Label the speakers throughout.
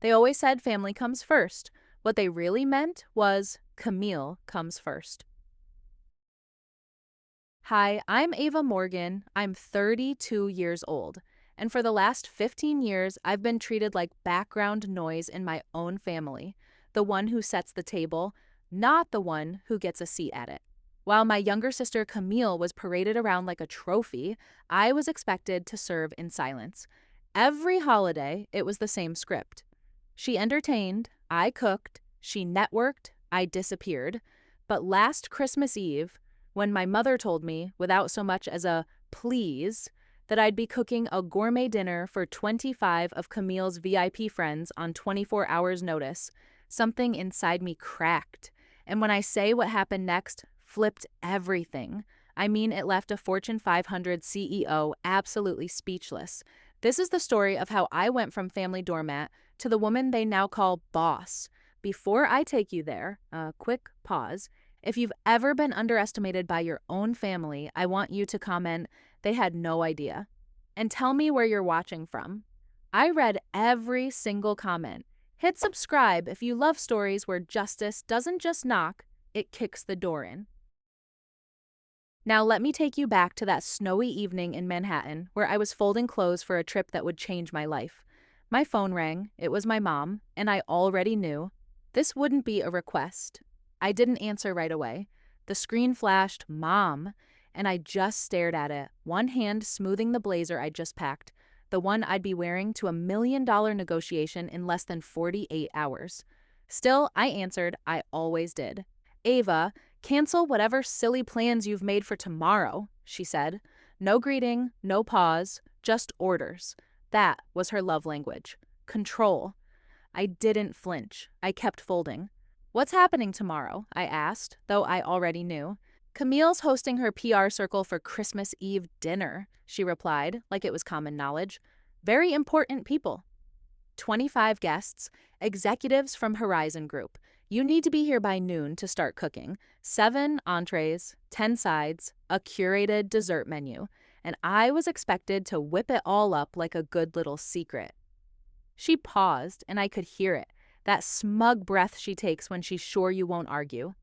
Speaker 1: They always said family comes first. What they really meant was Camille comes first. Hi, I'm Ava Morgan. I'm 32 years old. And for the last 15 years, I've been treated like background noise in my own family, the one who sets the table, not the one who gets a seat at it. While my younger sister Camille was paraded around like a trophy, I was expected to serve in silence. Every holiday, it was the same script. She entertained, I cooked, she networked, I disappeared. But last Christmas Eve, when my mother told me, without so much as a please, that I'd be cooking a gourmet dinner for 25 of Camille's VIP friends on 24 hours' notice, something inside me cracked. And when I say what happened next, flipped everything. I mean, it left a Fortune 500 CEO absolutely speechless. This is the story of how I went from family doormat to the woman they now call boss. Before I take you there, a quick pause. If you've ever been underestimated by your own family, I want you to comment, "They had no idea." And tell me where you're watching from. I read every single comment. Hit subscribe if you love stories where justice doesn't just knock, it kicks the door in. Now let me take you back to that snowy evening in Manhattan where I was folding clothes for a trip that would change my life. My phone rang, it was my mom, and I already knew this wouldn't be a request. I didn't answer right away. The screen flashed, "Mom," and I just stared at it, one hand smoothing the blazer I'd just packed, the one I'd be wearing to $1 million negotiation in less than 48 hours. Still, I answered, I always did. "Ava, cancel whatever silly plans you've made for tomorrow," she said. No greeting, no pause, just orders. That was her love language. Control. I didn't flinch. I kept folding. "What's happening tomorrow?" I asked, though I already knew. "Camille's hosting her PR circle for Christmas Eve dinner," she replied, like it was common knowledge. "Very important people. 25 guests, executives from Horizon Group. You need to be here by noon to start cooking. 7 entrees, 10 sides, a curated dessert menu. And I was expected to whip it all up like a good little secret." She paused, and I could hear it. That smug breath she takes when she's sure you won't argue.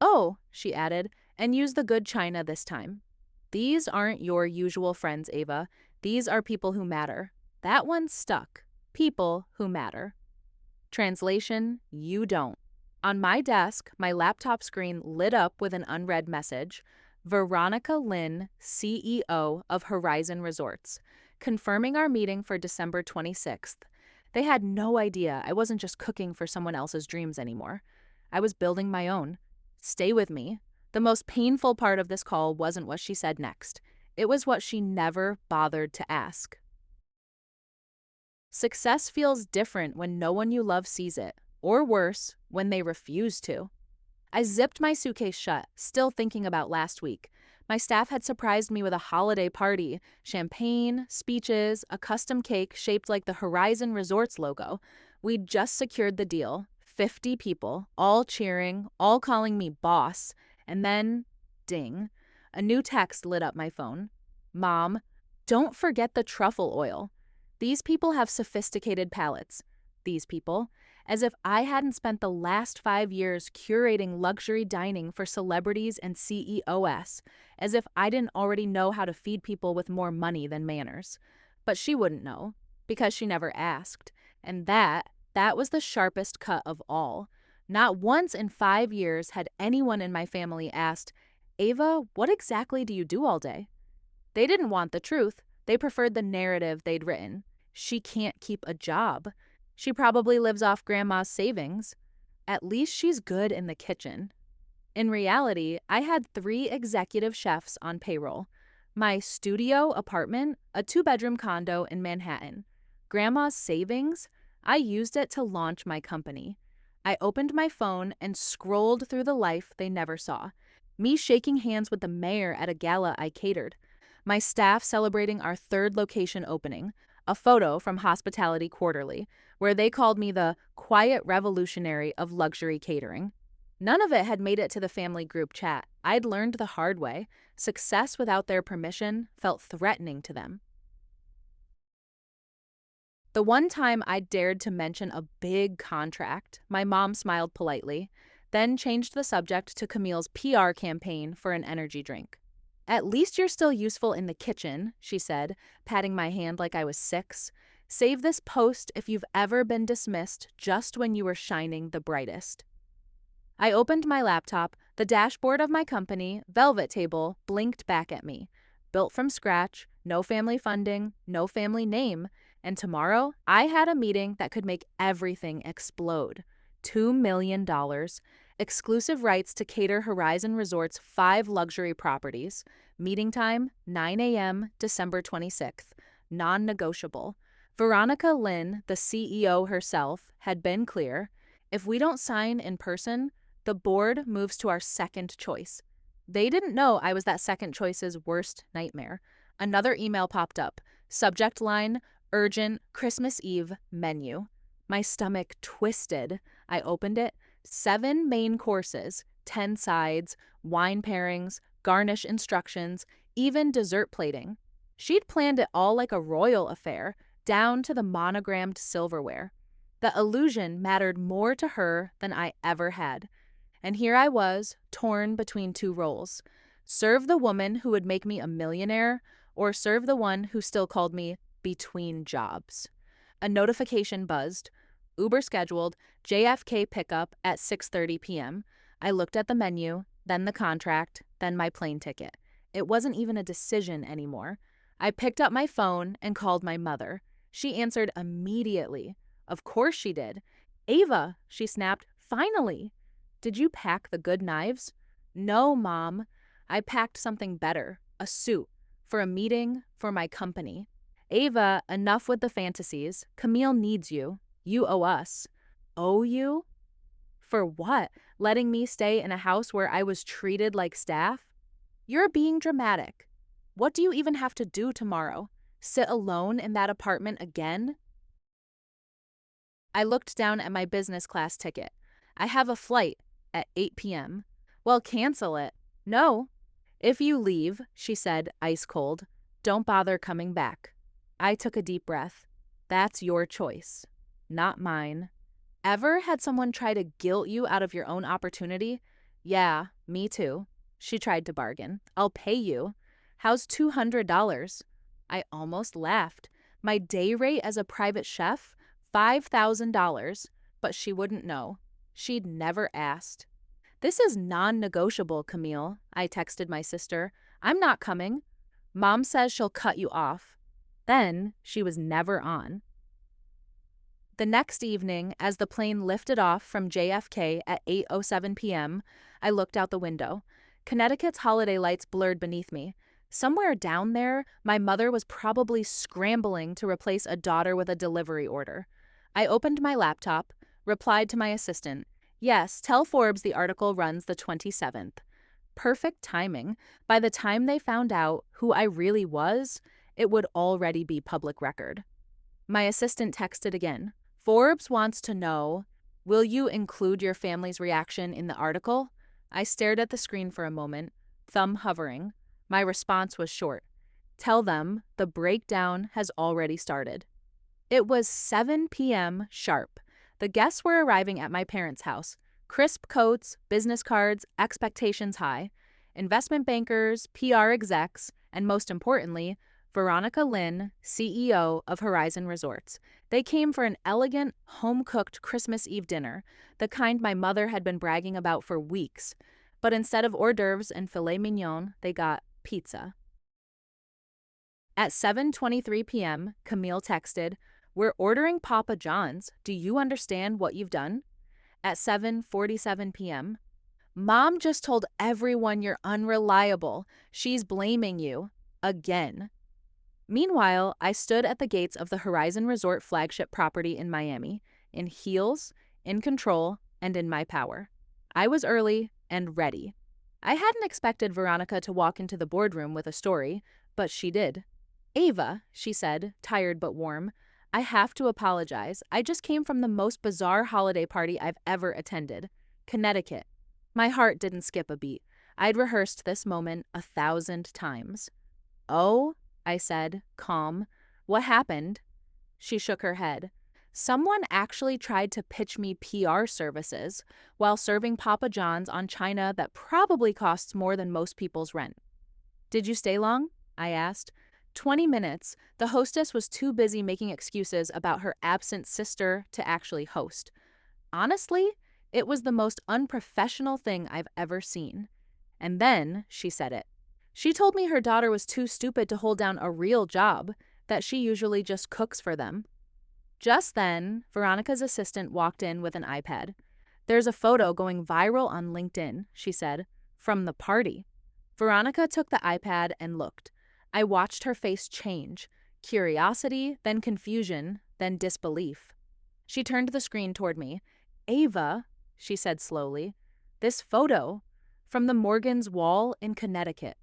Speaker 1: "Oh," she added, "and use the good china this time. These aren't your usual friends, Ava. These are people who matter." That one stuck. People who matter. Translation, you don't. On my desk, my laptop screen lit up with an unread message. Veronica Lynn, CEO of Horizon Resorts, confirming our meeting for December 26th. They had no idea I wasn't just cooking for someone else's dreams anymore. I was building my own. Stay with me. The most painful part of this call wasn't what she said next. It was what she never bothered to ask. Success feels different when no one you love sees it, or worse, when they refuse to. I zipped my suitcase shut, still thinking about last week. My staff had surprised me with a holiday party, champagne, speeches, a custom cake shaped like the Horizon Resorts logo. We'd just secured the deal, 50 people, all cheering, all calling me boss, and then, ding, a new text lit up my phone. "Mom, don't forget the truffle oil. These people have sophisticated palates." These people. As if I hadn't spent the last 5 years curating luxury dining for celebrities and CEOs, as if I didn't already know how to feed people with more money than manners. But she wouldn't know, because she never asked. And that was the sharpest cut of all. Not once in 5 years had anyone in my family asked, "Ava, what exactly do you do all day?" They didn't want the truth. They preferred the narrative they'd written. She can't keep a job. She probably lives off grandma's savings. At least she's good in the kitchen. In reality, I had 3 executive chefs on payroll. My studio apartment, a 2-bedroom condo in Manhattan. Grandma's savings? I used it to launch my company. I opened my phone and scrolled through the life they never saw. Me shaking hands with the mayor at a gala I catered. My staff celebrating our 3rd location opening. A photo from Hospitality Quarterly, where they called me the quiet revolutionary of luxury catering. None of it had made it to the family group chat. I'd learned the hard way. Success without their permission felt threatening to them. The one time I dared to mention a big contract, my mom smiled politely, then changed the subject to Camille's PR campaign for an energy drink. At least you're still useful in the kitchen, she said, patting my hand like I was 6. Save this post if you've ever been dismissed just when you were shining the brightest. I opened my laptop. The dashboard of my company, Velvet Table, blinked back at me. Built from scratch, no family funding, no family name, and tomorrow I had a meeting that could make everything explode. $2 million, exclusive rights to cater Horizon Resort's 5 luxury properties, meeting time 9 a.m. December 26th, non-negotiable. Veronica Lynn, the CEO herself, had been clear. If we don't sign in person, the board moves to our second choice. They didn't know I was that second choice's worst nightmare. Another email popped up. Subject line, urgent, Christmas Eve menu. My stomach twisted. I opened it. 7 main courses, 10 sides, wine pairings, garnish instructions, even dessert plating. She'd planned it all like a royal affair, down to the monogrammed silverware. The illusion mattered more to her than I ever had. And here I was, torn between 2 roles. Serve the woman who would make me a millionaire, or serve the one who still called me between jobs. A notification buzzed. Uber scheduled, JFK pickup at 6:30 p.m. I looked at the menu, then the contract, then my plane ticket. It wasn't even a decision anymore. I picked up my phone and called my mother. She answered immediately. Of course she did. Ava, she snapped, finally. Did you pack the good knives? No, Mom. I packed something better, a suit, for a meeting, for my company. Ava, enough with the fantasies. Camille needs you. You owe us. Owe you? For what? Letting me stay in a house where I was treated like staff? You're being dramatic. What do you even have to do tomorrow? Sit alone in that apartment again? I looked down at my business class ticket. I have a flight at 8 p.m. Well, cancel it. No. If you leave, she said, ice cold, don't bother coming back. I took a deep breath. That's your choice, not mine. Ever had someone try to guilt you out of your own opportunity? Yeah, me too. She tried to bargain. I'll pay you. How's $200? I almost laughed. My day rate as a private chef? $5,000. But she wouldn't know. She'd never asked. This is non-negotiable, Camille, I texted my sister. I'm not coming. Mom says she'll cut you off. Then she was never on. The next evening, as the plane lifted off from JFK at 8:07 p.m., I looked out the window. Connecticut's holiday lights blurred beneath me. Somewhere down there, my mother was probably scrambling to replace a daughter with a delivery order. I opened my laptop, replied to my assistant. Yes, tell Forbes the article runs the 27th. Perfect timing. By the time they found out who I really was, it would already be public record. My assistant texted again. Forbes wants to know, will you include your family's reaction in the article? I stared at the screen for a moment, thumb hovering. My response was short. Tell them the breakdown has already started. It was 7 p.m. sharp. The guests were arriving at my parents' house. Crisp coats, business cards, expectations high. Investment bankers, PR execs, and most importantly, Veronica Lynn, CEO of Horizon Resorts. They came for an elegant, home-cooked Christmas Eve dinner, the kind my mother had been bragging about for weeks. But instead of hors d'oeuvres and filet mignon, they got pizza. At 7:23 p.m., Camille texted, we're ordering Papa John's. Do you understand what you've done? At 7:47 p.m., Mom just told everyone you're unreliable. She's blaming you. Again. Meanwhile, I stood at the gates of the Horizon Resort flagship property in Miami, in heels, in control, and in my power. I was early and ready. I hadn't expected Veronica to walk into the boardroom with a story, but she did. Ava, she said, tired but warm, I have to apologize. I just came from the most bizarre holiday party I've ever attended. Connecticut. My heart didn't skip a beat. I'd rehearsed this moment 1,000 times. Oh, I said, calm. What happened? She shook her head. Someone actually tried to pitch me PR services while serving Papa John's on china that probably costs more than most people's rent. Did you stay long? I asked. 20 minutes. The hostess was too busy making excuses about her absent sister to actually host. Honestly, it was the most unprofessional thing I've ever seen. And then she said it. She told me her daughter was too stupid to hold down a real job, that she usually just cooks for them. Just then, Veronica's assistant walked in with an iPad. There's a photo going viral on LinkedIn, she said, from the party. Veronica took the iPad and looked. I watched her face change. Curiosity, then confusion, then disbelief. She turned the screen toward me. Ava, she said slowly, this photo from the Morgan's wall in Connecticut.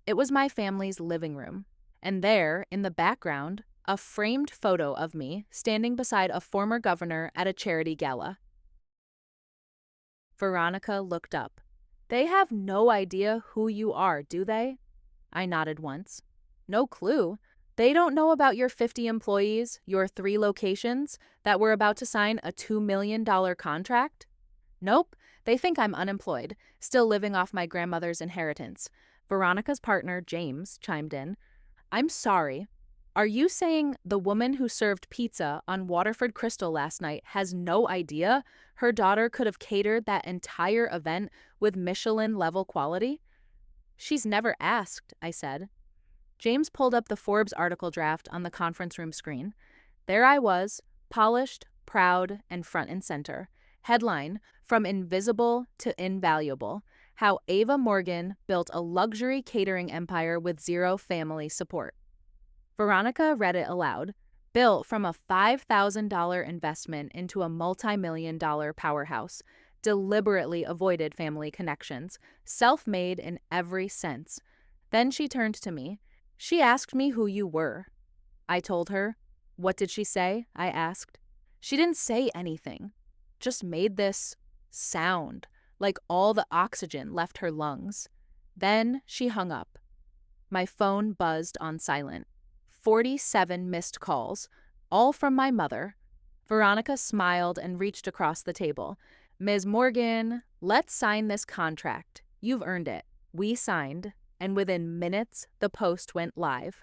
Speaker 1: It was my family's living room. And there, in the background, a framed photo of me standing beside a former governor at a charity gala. Veronica looked up. They have no idea who you are, do they? I nodded once. No clue. They don't know about your 50 employees, your 3 locations, that we're about to sign a $2 million contract? Nope. They think I'm unemployed, still living off my grandmother's inheritance. Veronica's partner, James, chimed in. I'm sorry. Are you saying the woman who served pizza on Waterford Crystal last night has no idea her daughter could have catered that entire event with Michelin-level quality? She's never asked, I said. James pulled up the Forbes article draft on the conference room screen. There I was, polished, proud, and front and center. Headline, From Invisible to Invaluable, How Ava Morgan Built a Luxury Catering Empire with Zero Family Support. Veronica read it aloud. Built from a $5,000 investment into a multimillion-dollar powerhouse. Deliberately avoided family connections. Self-made in every sense. Then she turned to me. She asked me who you were. I told her. What did she say? I asked. She didn't say anything. Just made this sound, like all the oxygen left her lungs. Then she hung up. My phone buzzed on silent. 47 missed calls, all from my mother. Veronica smiled and reached across the table. Ms. Morgan, let's sign this contract. You've earned it. We signed, and within minutes, the post went live.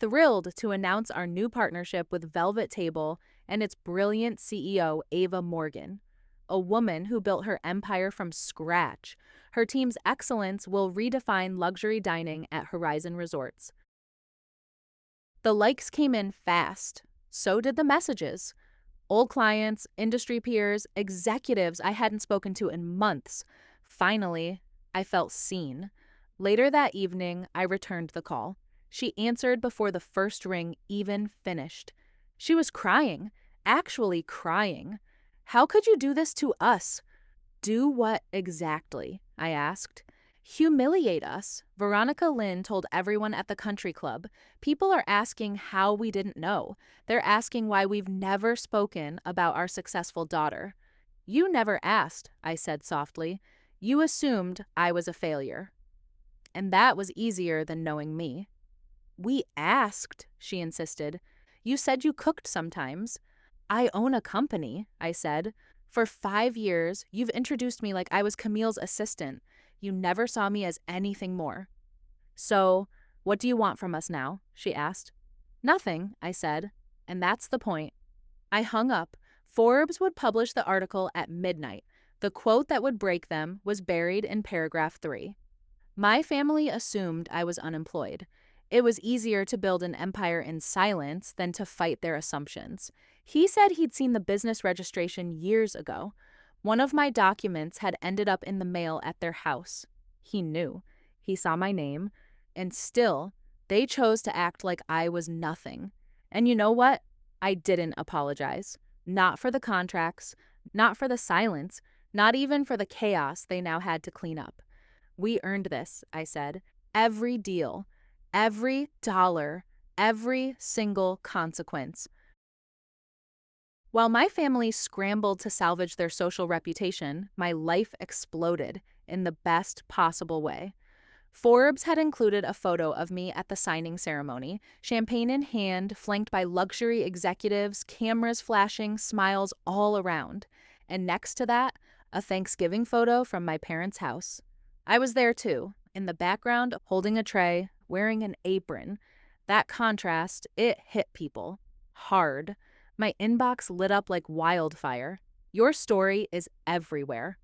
Speaker 1: Thrilled to announce our new partnership with Velvet Table and its brilliant CEO, Ava Morgan, a woman who built her empire from scratch. Her team's excellence will redefine luxury dining at Horizon Resorts. The likes came in fast. So did the messages. Old clients, industry peers, executives I hadn't spoken to in months. Finally, I felt seen. Later that evening, I returned the call. She answered before the first ring even finished. She was crying, actually crying. How could you do this to us? Do what exactly? I asked. Humiliate us, Veronica Lynn told everyone at the country club. People are asking how we didn't know. They're asking why we've never spoken about our successful daughter. You never asked, I said softly. You assumed I was a failure. And that was easier than knowing me. We asked, she insisted. You said you cooked sometimes. I own a company, I said. For 5 years, you've introduced me like I was Camille's assistant. You never saw me as anything more. So, what do you want from us now? She asked. Nothing, I said. And that's the point. I hung up. Forbes would publish the article at midnight. The quote that would break them was buried in paragraph 3. My family assumed I was unemployed. It was easier to build an empire in silence than to fight their assumptions. He said he'd seen the business registration years ago. One of my documents had ended up in the mail at their house. He knew. He saw my name. And still, they chose to act like I was nothing. And you know what? I didn't apologize. Not for the contracts, not for the silence, not even for the chaos they now had to clean up. We earned this, I said. Every deal, every dollar, every single consequence. While my family scrambled to salvage their social reputation, my life exploded in the best possible way. Forbes had included a photo of me at the signing ceremony, champagne in hand, flanked by luxury executives, cameras flashing, smiles all around. And next to that, a Thanksgiving photo from my parents' house. I was there too, in the background, holding a tray, wearing an apron. That contrast, it hit people. Hard. My inbox lit up like wildfire. Your story is everywhere.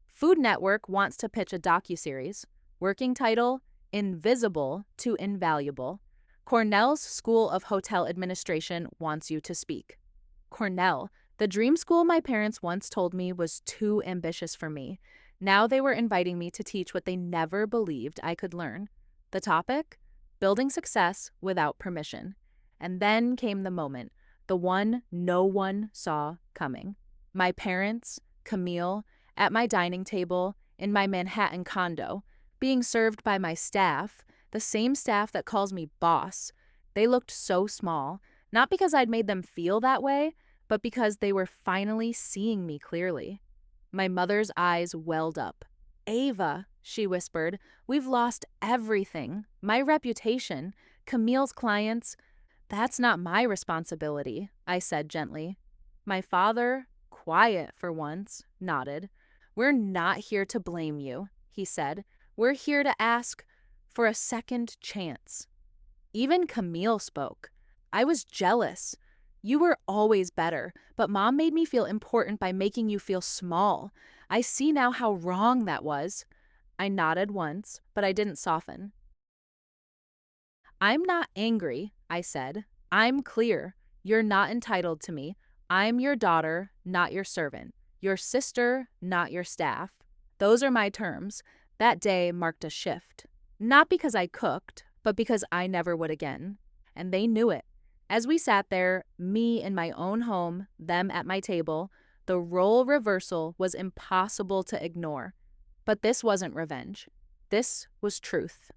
Speaker 1: Food Network wants to pitch a docuseries. Working title, Invisible to Invaluable. Cornell's School of Hotel Administration wants you to speak. Cornell, the dream school my parents once told me was too ambitious for me. Now they were inviting me to teach what they never believed I could learn. The topic? Building success without permission. And then came the moment, the one no one saw coming. My parents, Camille, at my dining table in my Manhattan condo, being served by my staff, the same staff that calls me boss. They looked so small, not because I'd made them feel that way, but because they were finally seeing me clearly. My mother's eyes welled up. "Ava," she whispered, "we've lost everything. My reputation, Camille's clients. That's not my responsibility," I said gently. My father, quiet for once, nodded. "We're not here to blame you," he said. "We're here to ask for a second chance." Even Camille spoke. "I was jealous. You were always better, but Mom made me feel important by making you feel small. I see now how wrong that was." I nodded once, but I didn't soften. "I'm not angry," I said. "I'm clear. You're not entitled to me. I'm your daughter, not your servant. Your sister, not your staff. Those are my terms." That day marked a shift. Not because I cooked, but because I never would again. And they knew it. As we sat there, me in my own home, them at my table, the role reversal was impossible to ignore. But this wasn't revenge. This was truth.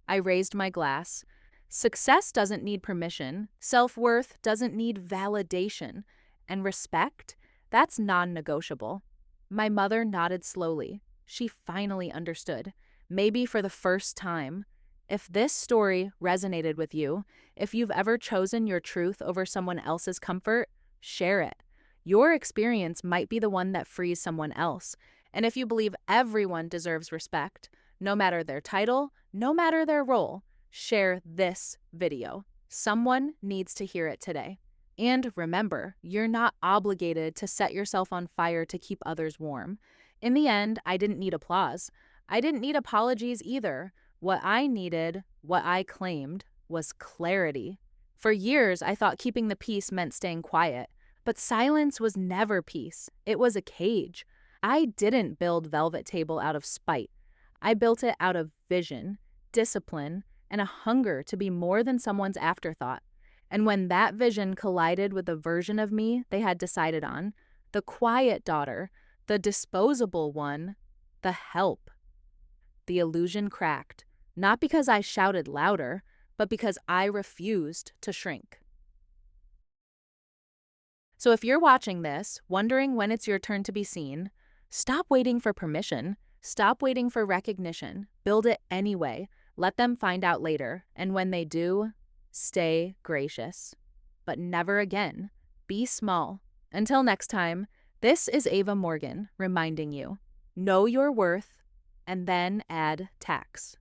Speaker 1: I raised my glass. Success doesn't need permission. Self-worth doesn't need validation. And respect, that's non-negotiable. My mother nodded slowly. She finally understood, maybe for the first time. If this story resonated with you, if you've ever chosen your truth over someone else's comfort, share it. Your experience might be the one that frees someone else. And if you believe everyone deserves respect, no matter their title, no matter their role, share this video. Someone needs to hear it today. And remember, you're not obligated to set yourself on fire to keep others warm. In the end, I didn't need applause. I didn't need apologies either. What I needed, what I claimed, was clarity. For years, I thought keeping the peace meant staying quiet. But silence was never peace. It was a cage. I didn't build Velvet Table out of spite. I built it out of vision, discipline, and a hunger to be more than someone's afterthought. And when that vision collided with the version of me they had decided on, the quiet daughter, the disposable one, the help, the illusion cracked, not because I shouted louder, but because I refused to shrink. So if you're watching this, wondering when it's your turn to be seen, stop waiting for permission. Stop waiting for recognition. Build it anyway. Let them find out later. And when they do, stay gracious. But never again. Be small. Until next time, this is Ava Morgan reminding you, know your worth and then add tax.